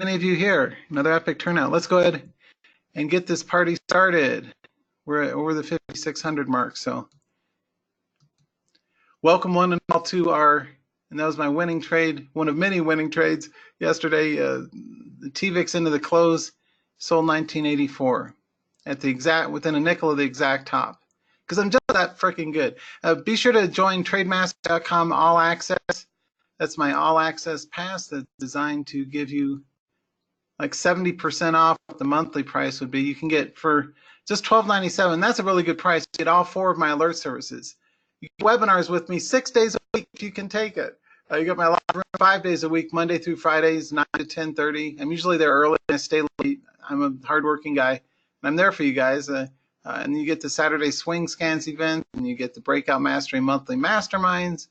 Many of you here. Another epic turnout. Let's go ahead and get this party started. We're at over the 5,600 mark, so welcome one and all to our, and that was my winning trade, one of many winning trades yesterday. The TVIX into the close sold 1984 at the exact, within a nickel of the exact top, because I'm just that freaking good. Be sure to join trademaster.com all access. That's my all access pass that's designed to give you like 70% off what the monthly price would be. You can get for just $12.97. That's a really good price. You get all 4 of my alert services. You get webinars with me 6 days a week if you can take it. You get my live room 5 days a week, Monday through Fridays, 9 to 10:30. I'm usually there early and I stay late. I'm a hardworking guy, and I'm there for you guys. And you get the Saturday Swing Scans event, and you get the Breakout Mastery monthly masterminds,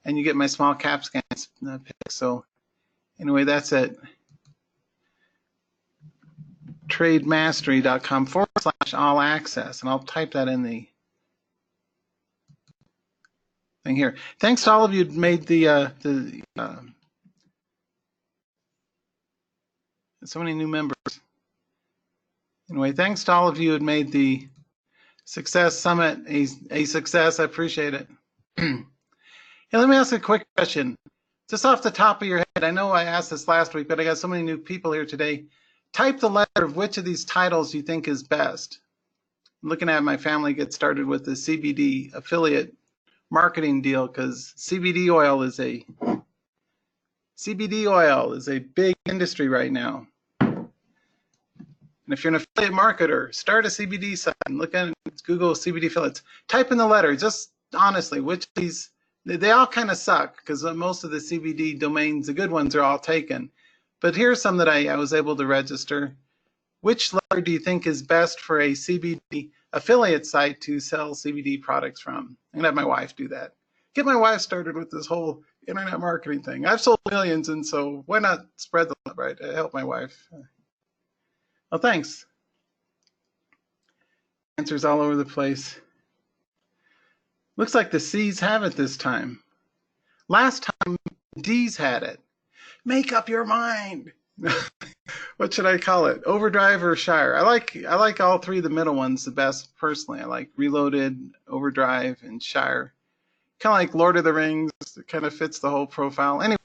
and you get my small cap scans picks. So anyway, that's it. trademastery.com/all access, and I'll type that in the thing here. Thanks to all of you who made so many new members. Anyway, thanks to all of you who had made the Success Summit a success. I appreciate it. Hey, let me ask a quick question. Just off the top of your head, I know I asked this last week, but I got so many new people here today. Type the letter of which of these titles you think is best. I'm looking at my family get started with the CBD affiliate marketing deal, because CBD oil is a big industry right now. And if you're an affiliate marketer, start a CBD site and look at Google CBD affiliates. Type in the letter, just honestly, which of these, they all kind of suck because most of the CBD domains, the good ones, are all taken. But here's some that I was able to register. Which letter do you think is best for a CBD affiliate site to sell CBD products from? I'm gonna have my wife do that. Get my wife started with this whole internet marketing thing. I've sold millions, and so why not spread the love, right? Help my wife. Well, thanks. Answers all over the place. Looks like the C's have it this time. Last time, D's had it. Make up your mind. What should I call it? Overdrive or Shire? I like all 3 of the middle ones the best personally. I like Reloaded, Overdrive, and Shire. Kind of like Lord of the Rings. It kind of fits the whole profile. Anyway,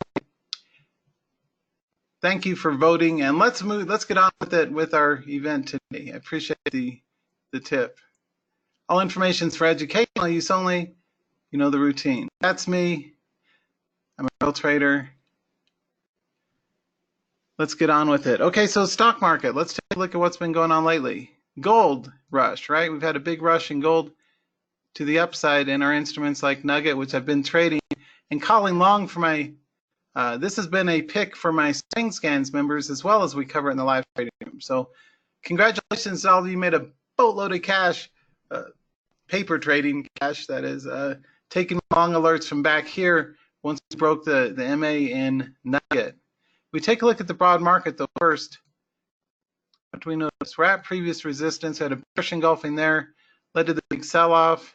thank you for voting, and let's get on with it with our event today. I appreciate the tip. All information is for educational use only. You know the routine. That's me. I'm a real trader. Let's get on with it. Okay, so stock market. Let's take a look at what's been going on lately. Gold rush, right? We've had a big rush in gold to the upside in our instruments like Nugget, which I've been trading and calling long for my, this has been a pick for my Swing Scans members as well as we cover it in the live trading room. So congratulations to all of you made a boatload of cash, paper trading cash, that is, taking long alerts from back here once we broke the MA in Nugget. We take a look at the broad market though first. What do we notice? We're at previous resistance, had a bearish engulfing there, led to the big sell-off.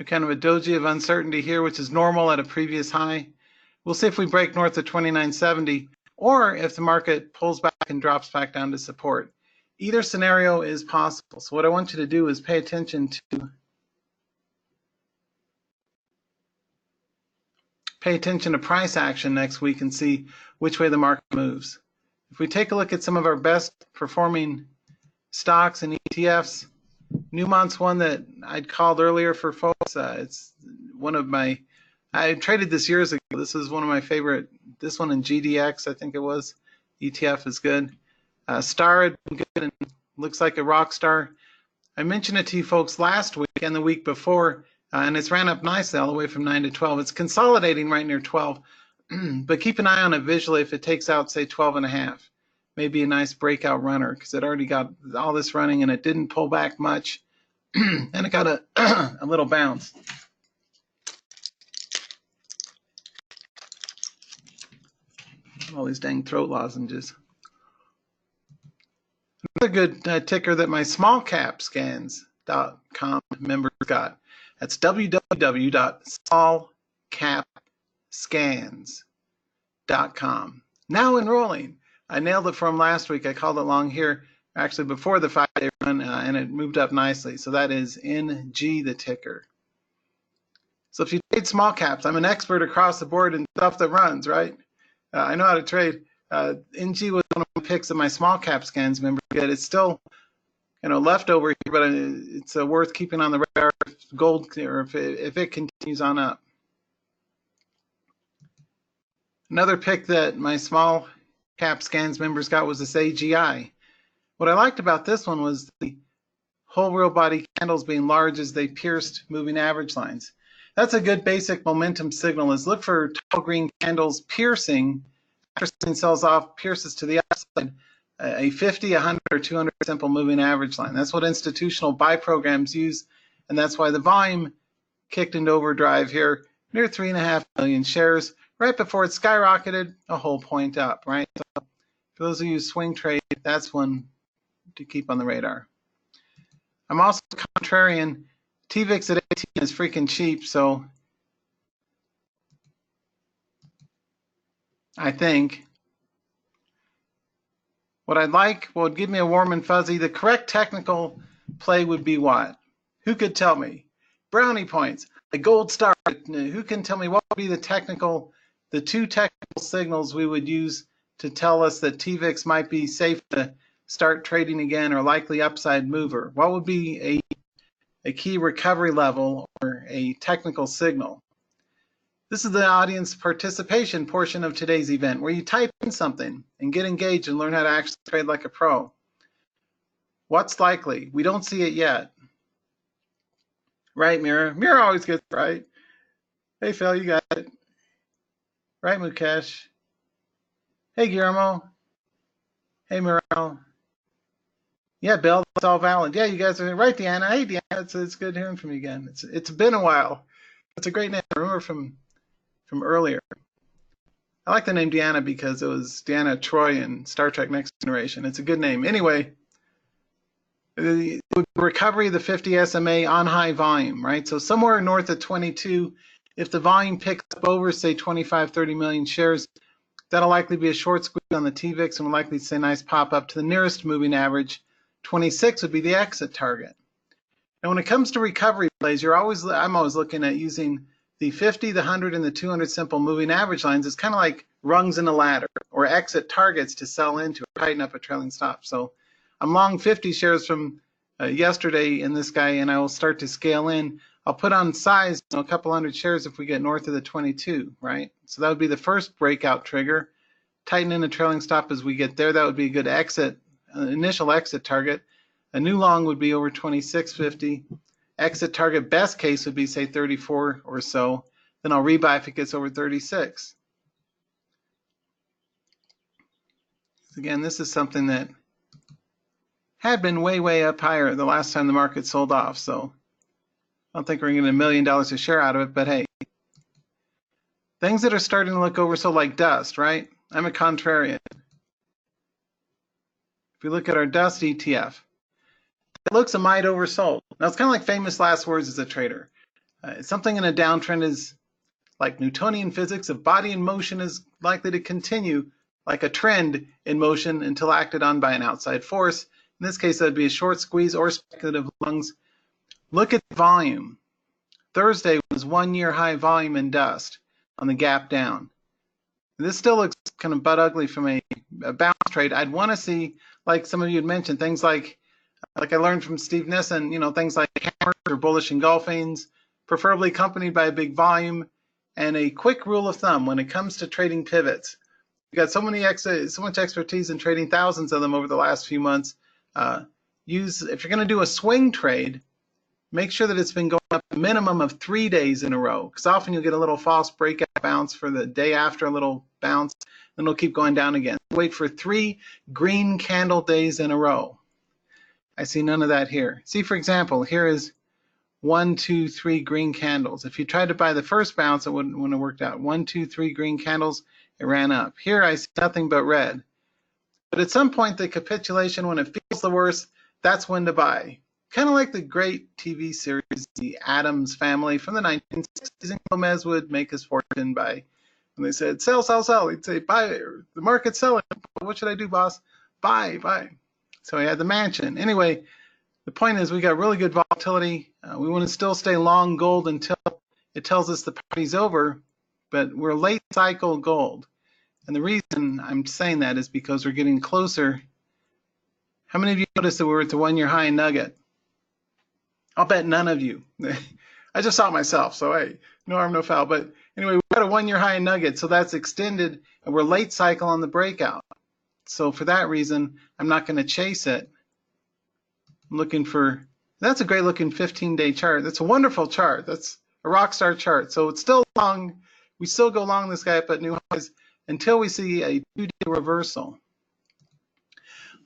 Kind of a doji of uncertainty here, which is normal at a previous high. We'll see if we break north of 2970 or if the market pulls back and drops back down to support. Either scenario is possible. So what I want you to do is pay attention to price action next week and see which way the market moves. If we take a look at some of our best performing stocks and ETFs, Newmont's one that I'd called earlier for folks. It's one of my, I traded this years ago. This is one of my favorite, this one in GDX, I think it was. ETF is good. Star had been good and looks like a rock star. I mentioned it to you folks last week and the week before, and it's ran up nicely all the way from 9 to 12. It's consolidating right near 12, but keep an eye on it visually if it takes out, say, 12.5. Maybe a nice breakout runner because it already got all this running and it didn't pull back much, and it got a little bounce. All these dang throat lozenges. Another good ticker that my smallcapscans.com members got. That's www.smallcapscans. Now enrolling. I nailed it from last week. I called it long here, actually before the 5-day run, and it moved up nicely. So that is NG, the ticker. So if you trade small caps, I'm an expert across the board in stuff that runs, right? I know how to trade. NG was one of my picks of my small cap scans. Remember, it's still, left over here, but it's worth keeping on the radar if gold, or if it continues on up. Another pick that my small cap scans members got was this AGI. What I liked about this one was the whole real body candles being large as they pierced moving average lines. That's a good basic momentum signal, is look for tall green candles piercing after something sells off, pierces to the upside, a 50, 100, or 200 simple moving average line. That's what institutional buy programs use, and that's why the volume kicked into overdrive here, near 3.5 million shares, right before it skyrocketed a whole point up, right? So for those of you who swing trade, that's one to keep on the radar. I'm also contrarian. TVIX at 18 is freaking cheap, so I think what I'd like, what would give me a warm and fuzzy, the correct technical play would be what? Who could tell me? Brownie points, a gold star. Who can tell me what would be the two technical signals we would use to tell us that TVIX might be safe to start trading again, or likely upside mover? What would be a key recovery level or a technical signal? This is the audience participation portion of today's event, where you type in something and get engaged and learn how to actually trade like a pro. What's likely? We don't see it yet. Right, Mira? Mira always gets it right. Hey, Phil, you got it. Right, Mukesh? Hey, Guillermo? Hey, Mirel? Yeah, Bill, that's all valid. Yeah, you guys are right, Deanna. Hey, Deanna, it's good hearing from you again. It's been a while. It's a great name. I remember from earlier. I like the name Deanna because it was Deanna Troi in Star Trek Next Generation. It's a good name. Anyway, the recovery of the 50 SMA on high volume, right? So somewhere north of 22, if the volume picks up over, say, 25, 30 million shares, that'll likely be a short squeeze on the TVIX and will likely say nice pop up to the nearest moving average. 26 would be the exit target. And when it comes to recovery plays, I'm always looking at using the 50, the 100, and the 200 simple moving average lines. It's kind of like rungs in a ladder, or exit targets to sell into or tighten up a trailing stop. So I'm long 50 shares from yesterday in this guy, and I will start to scale in. I'll put on size, a couple hundred shares if we get north of the 22, right? So that would be the first breakout trigger. Tighten in a trailing stop as we get there. That would be a good exit, initial exit target. A new long would be over 26.50. Exit target best case would be, say, 34 or so. Then I'll rebuy if it gets over 36. Again, this is something that had been way, way up higher the last time the market sold off. So I don't think we're going to get $1 million a share out of it, but hey. Things that are starting to look over so like dust, right? I'm a contrarian. If we look at our dust ETF, it looks a mite oversold. Now, it's kind of like famous last words as a trader. Something in a downtrend is like Newtonian physics of body in motion is likely to continue like a trend in motion until acted on by an outside force. In this case, that would be a short squeeze or speculative longs. Look at the volume. Thursday was 1 year high volume in dust on the gap down. This still looks kind of butt ugly from a bounce trade. I'd want to see, like some of you had mentioned, things like I learned from Steve Nissen, things like hammers or bullish engulfings, preferably accompanied by a big volume, and a quick rule of thumb when it comes to trading pivots. You got so much expertise in trading thousands of them over the last few months. If you're going to do a swing trade, make sure that it's been going up a minimum of 3 days in a row, because often you'll get a little false breakout bounce for the day after, a little bounce, then it'll keep going down again. Wait for 3 green candle days in a row. I see none of that here. See, for example, here is 1, 2, 3 green candles. If you tried to buy the first bounce, it wouldn't have worked out. 1, 2, 3 green candles, it ran up. Here I see nothing but red. But at some point, the capitulation, when it feels the worst, that's when to buy. Kind of like the great TV series, The Addams Family from the 1960s, and Gomez would make his fortune by When they said, sell, sell, sell, he'd say, buy, the market's selling. What should I do, boss? Buy, buy. So he had the mansion. Anyway, the point is we got really good volatility. We want to still stay long gold until it tells us the party's over, but we're late cycle gold. And the reason I'm saying that is because we're getting closer. How many of you noticed that we were at the 1-year high in Nugget? I'll bet none of you. I just saw it myself, so hey, no harm, no foul. But anyway, we've got a 1-year high in Nugget, so that's extended, and we're late cycle on the breakout. So for that reason, I'm not going to chase it. I'm looking for, that's a great looking 15-day chart. That's a wonderful chart. That's a rock star chart. So it's still long. We still go long this guy up at new highs until we see a 2-day reversal.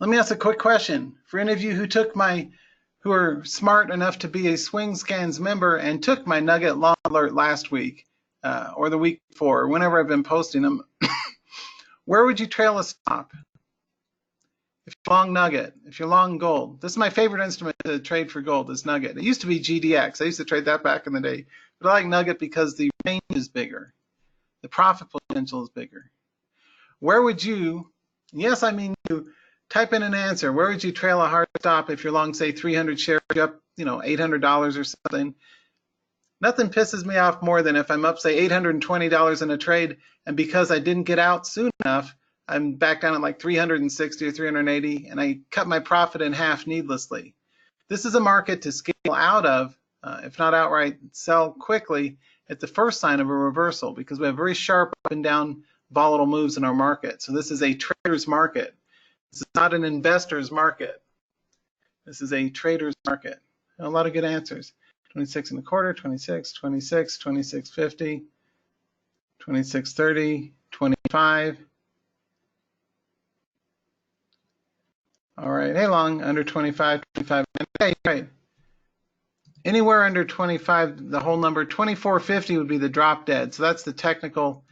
Let me ask a quick question. For any of you who are smart enough to be a Swing Scans member and took my Nugget long alert last week or the week before, or whenever I've been posting them, where would you trail a stop? If you're long Nugget, if you're long gold, this is my favorite instrument to trade for gold, is Nugget. It used to be GDX. I used to trade that back in the day. But I like Nugget because the range is bigger. The profit potential is bigger. Where would you, yes, I mean you, type in an answer. Where would you trail a hard stop if you're long, say, 300 shares, up, $800 or something? Nothing pisses me off more than if I'm up, say, $820 in a trade, and because I didn't get out soon enough, I'm back down at like 360 or 380, and I cut my profit in half needlessly. This is a market to scale out of, if not outright sell quickly at the first sign of a reversal, because we have very sharp up and down volatile moves in our market. So this is a trader's market. This is not an investor's market. This is a trader's market. A lot of good answers. 26 and a quarter, 26, 26, 26.50, 26.30, 25. All right, hey long, under 25, 25. Hey, right. Anywhere under 25, the whole number, 24.50 would be the drop dead. So that's the technical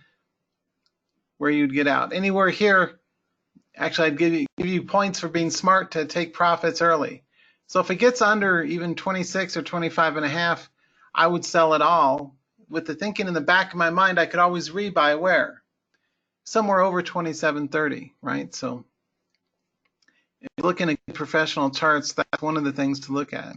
where you'd get out. Anywhere here, actually, I'd give you points for being smart to take profits early. So if it gets under even 26 or 25 and a half, I would sell it all. With the thinking in the back of my mind, I could always rebuy where? Somewhere over 27.30, right? So if you're looking at professional charts, that's one of the things to look at.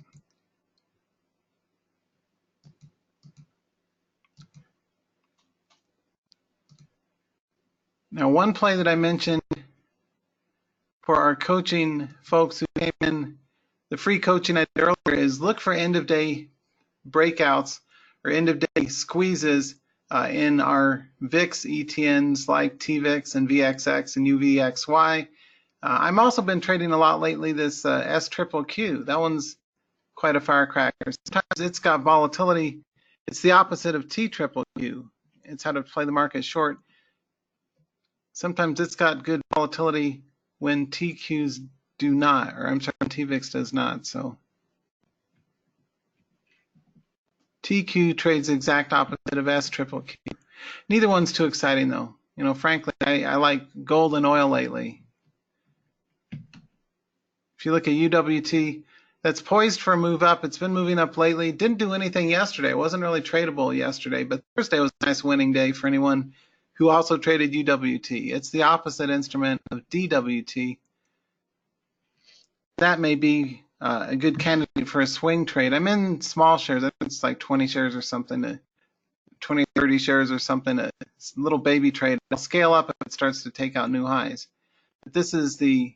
Now, one play that I mentioned for our coaching folks who came in, the free coaching I did earlier, is look for end-of-day breakouts or end-of-day squeezes in our VIX ETNs like TVIX and VXX and UVXY. I've also been trading a lot lately this SQQQ. That one's quite a firecracker. Sometimes it's got volatility. It's the opposite of TQQQ. It's how to play the market short. Sometimes it's got good volatility when TQs do not, or I'm sorry, when TVIX does not. So TQ trades the exact opposite of SQQQ. Neither one's too exciting though. Frankly, I like gold and oil lately. If you look at UWT, that's poised for a move up. It's been moving up lately. Didn't do anything yesterday. It wasn't really tradable yesterday, but Thursday was a nice winning day for anyone who also traded UWT. It's the opposite instrument of DWT. That may be a good candidate for a swing trade. I'm in small shares. I think it's like 20 shares or something, 20, 30 shares or something. It's a little baby trade. I'll scale up if it starts to take out new highs. But this is the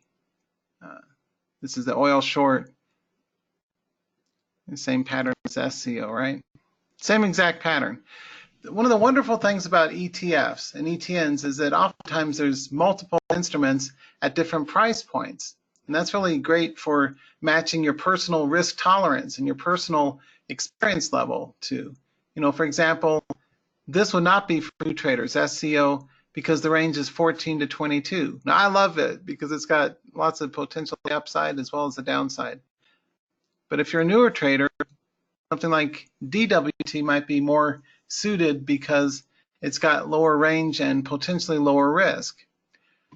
oil short. The same pattern as SCO, right? Same exact pattern. One of the wonderful things about ETFs and ETNs is that oftentimes there's multiple instruments at different price points. And that's really great for matching your personal risk tolerance and your personal experience level to, for example, this would not be for new traders, SCO, because the range is 14 to 22. Now, I love it because it's got lots of potential upside as well as the downside. But if you're a newer trader, something like DWT might be more suited because it's got lower range and potentially lower risk.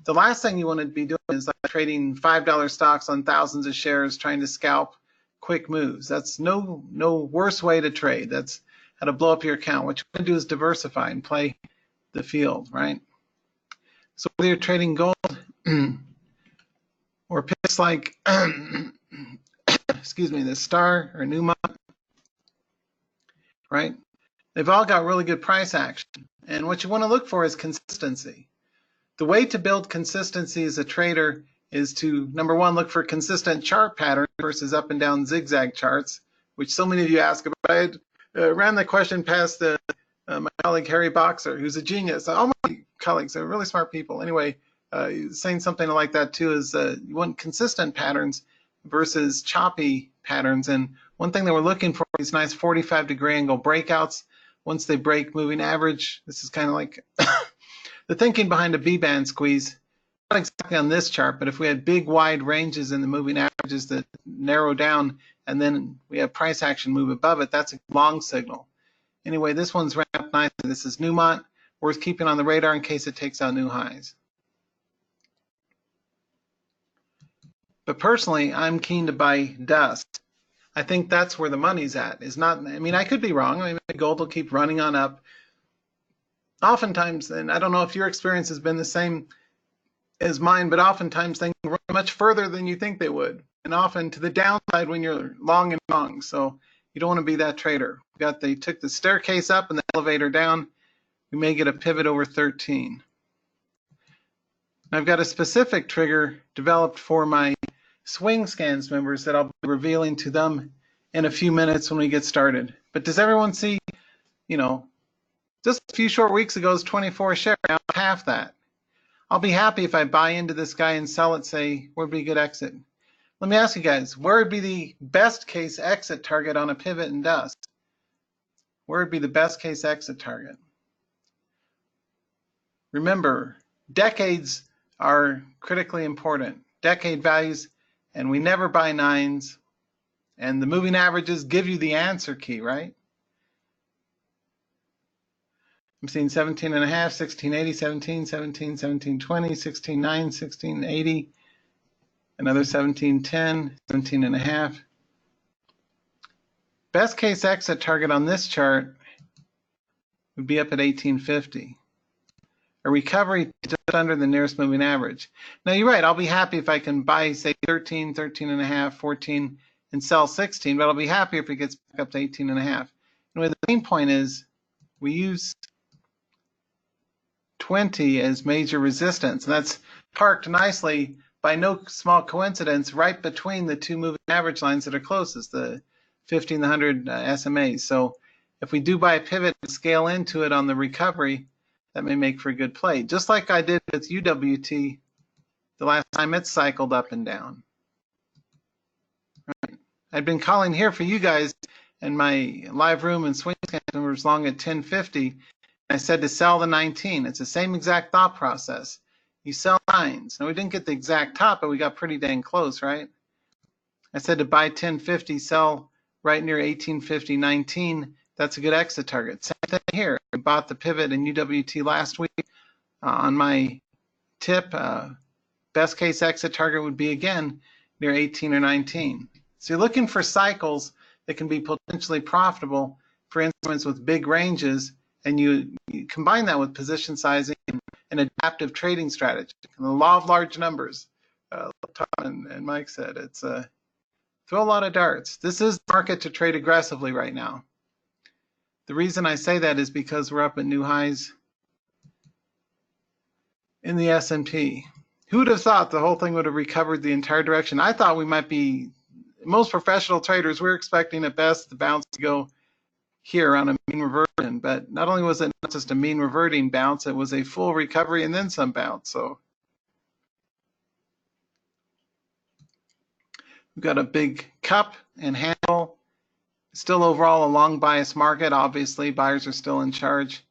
The last thing you want to be doing is like trading $5 stocks on thousands of shares trying to scalp quick moves. That's no worse way to trade. That's how to blow up your account. What you want to do is diversify and play the field, right? So whether you're trading gold or picks like, excuse me, the Star or Newmont, right? They've all got really good price action. And what you want to look for is consistency. The way to build consistency as a trader is to, number one, look for consistent chart patterns versus up and down zigzag charts, which so many of you ask about. I ran the question past my colleague Harry Boxer, who's a genius. All my colleagues are really smart people. Anyway, saying something like that too is you want consistent patterns versus choppy patterns. And one thing that we're looking for is nice 45-degree angle breakouts. Once they break moving average, this is kind of like the thinking behind a B-band squeeze. Not exactly on this chart, but if we had big wide ranges in the moving averages that narrow down and then we have price action move above it, that's a long signal. Anyway, this one's ramped up nicely. This is Newmont, worth keeping on the radar in case it takes out new highs. But personally, I'm keen to buy dust. I think that's where the money's at. Is not, I mean, I could be wrong. I mean, gold will keep running on up. Oftentimes, and I don't know if your experience has been the same as mine, but oftentimes things run much further than you think they would, and often to the downside when you're long and wrong. So you don't want to be that trader. They took the staircase up and the elevator down. We may get a pivot over 13. I've got a specific trigger developed for my Swing Scans members that I'll be revealing to them in a few minutes when we get started. But does everyone see, you know, just a few short weeks ago it was 24 shares, now half that. I'll be happy if I buy into this guy and sell it, say, where would be a good exit? Let me ask you guys, where would be the best case exit target on a pivot in dust? Where would be the best case exit target? Remember, decades are critically important. Decade values, and we never buy nines. And the moving averages give you the answer key, right? I'm seeing 17 and a half, 1680, 17, 17, 1720, 16.9, 1680, another 1710, 17 and a half. Best case exit target on this chart would be up at 1850. A recovery just under the nearest moving average. Now you're right, I'll be happy if I can buy, say, 13, 13 and a half, 14, and sell 16, but I'll be happy if it gets back up to 18 and a half. Anyway, the main point is we use 20 as major resistance, and that's parked nicely by no small coincidence right between the two moving average lines that are closest, the 50 and the 100 SMAs. So if we do buy a pivot and scale into it on the recovery, that may make for a good play, just like I did with UWT the last time it cycled up and down. Right. I'd been calling here for you guys in my live room and swing numbers long at 1050. I said to sell the 19. It's the same exact thought process. You sell nines. Now we didn't get the exact top, but we got pretty dang close, right? I said to buy 1050, sell right near 1850, 19. That's a good exit target. Same thing here. I bought the pivot in UWT last week on my tip. Best case exit target would be again near 18 or 19. So you're looking for cycles that can be potentially profitable for instruments with big ranges, and you combine that with position sizing and adaptive trading strategy. And the law of large numbers, Tom and Mike said, it's throw a lot of darts. This is the market to trade aggressively right now. The reason I say that is because we're up at new highs in the S&P. Who would have thought the whole thing would have recovered the entire direction? I thought we might be, most professional traders, we're expecting at best the bounce to go here on a mean reversion, but not only was it not just a mean reverting bounce, it was a full recovery and then some bounce. So we've got a big cup and handle. Still overall a long bias market. Obviously, buyers are still in charge.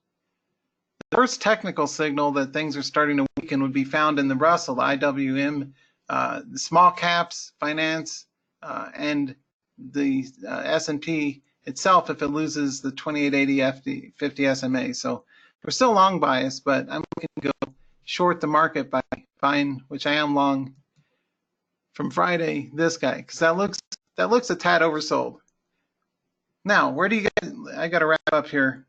The first technical signal that things are starting to weaken would be found in the Russell, the IWM, the small caps, finance, and the S&P itself if it loses the 2880 50 SMA. So we're still long bias, but I'm looking to go short the market by buying, which I am long from Friday, this guy, because that looks a tad oversold. Now, where do you guys, I got to wrap up here.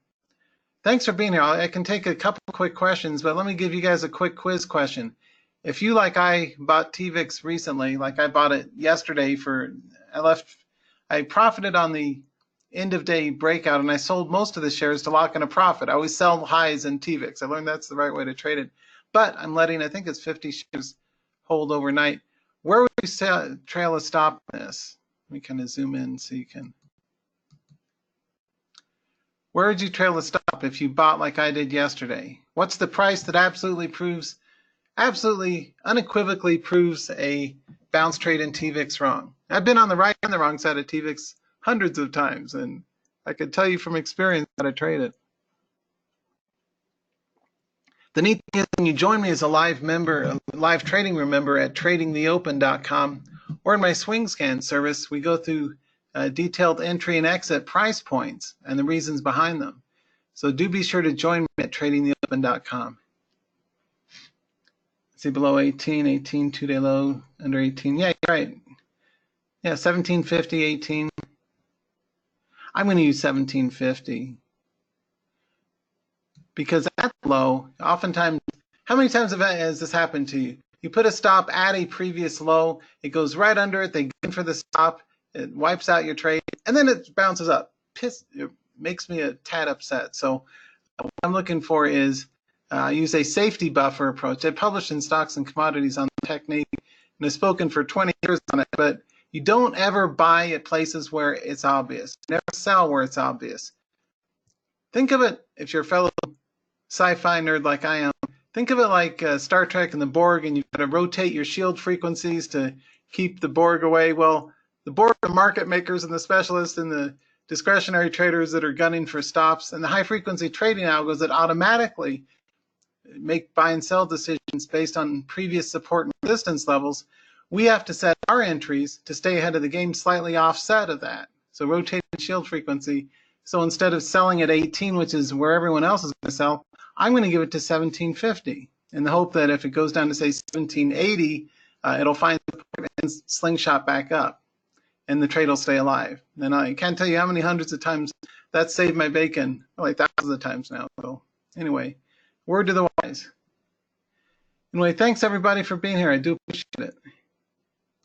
Thanks for being here. I can take a couple quick questions, but let me give you guys a quick quiz question. If you, like I, bought TVIX recently, like I bought it yesterday I profited on the end of day breakout, and I sold most of the shares to lock in a profit. I always sell highs in TVIX. I learned that's the right way to trade it. But I'm letting, I think it's 50 shares hold overnight. Where would you trail a stop on this? Let me kind of zoom in so you can. Where would you trail a stop if you bought like I did yesterday? What's the price that absolutely unequivocally proves a bounce trade in TVIX wrong? I've been on the right and the wrong side of TVIX hundreds of times, and I could tell you from experience how to trade it. The neat thing is when you join me as a live trading room member at tradingtheopen.com or in my swing scan service, we go through detailed entry and exit price points and the reasons behind them. So do be sure to join me at tradingtheopen.com. See below 18, 2-day low, under 18. Yeah, you're right. Yeah, 1750, 18. I'm going to use 1750 because at the low, oftentimes, how many times has this happened to you? You put a stop at a previous low, it goes right under it, they go in for the stop, it wipes out your trade, and then it bounces up. It makes me a tad upset. So what I'm looking for is use a safety buffer approach. I published in Stocks and Commodities on the technique, and I've spoken for 20 years on it, but you don't ever buy at places where it's obvious. You never sell where it's obvious. Think of it, if you're a fellow sci-fi nerd like I am, think of it like Star Trek and the Borg, and you've got to rotate your shield frequencies to keep the Borg away. Well, the Borg are market makers and the specialists and the discretionary traders that are gunning for stops, and the high-frequency trading algos that automatically make buy and sell decisions based on previous support and resistance levels. We have to set our entries to stay ahead of the game slightly offset of that. So rotating shield frequency. So instead of selling at 18, which is where everyone else is going to sell, I'm going to give it to 1750 in the hope that if it goes down to, say, 1780, it'll find support and slingshot back up, and the trade will stay alive. And I can't tell you how many hundreds of times that saved my bacon, like thousands of times now. So anyway, word to the wise. Anyway, thanks everybody for being here. I do appreciate it.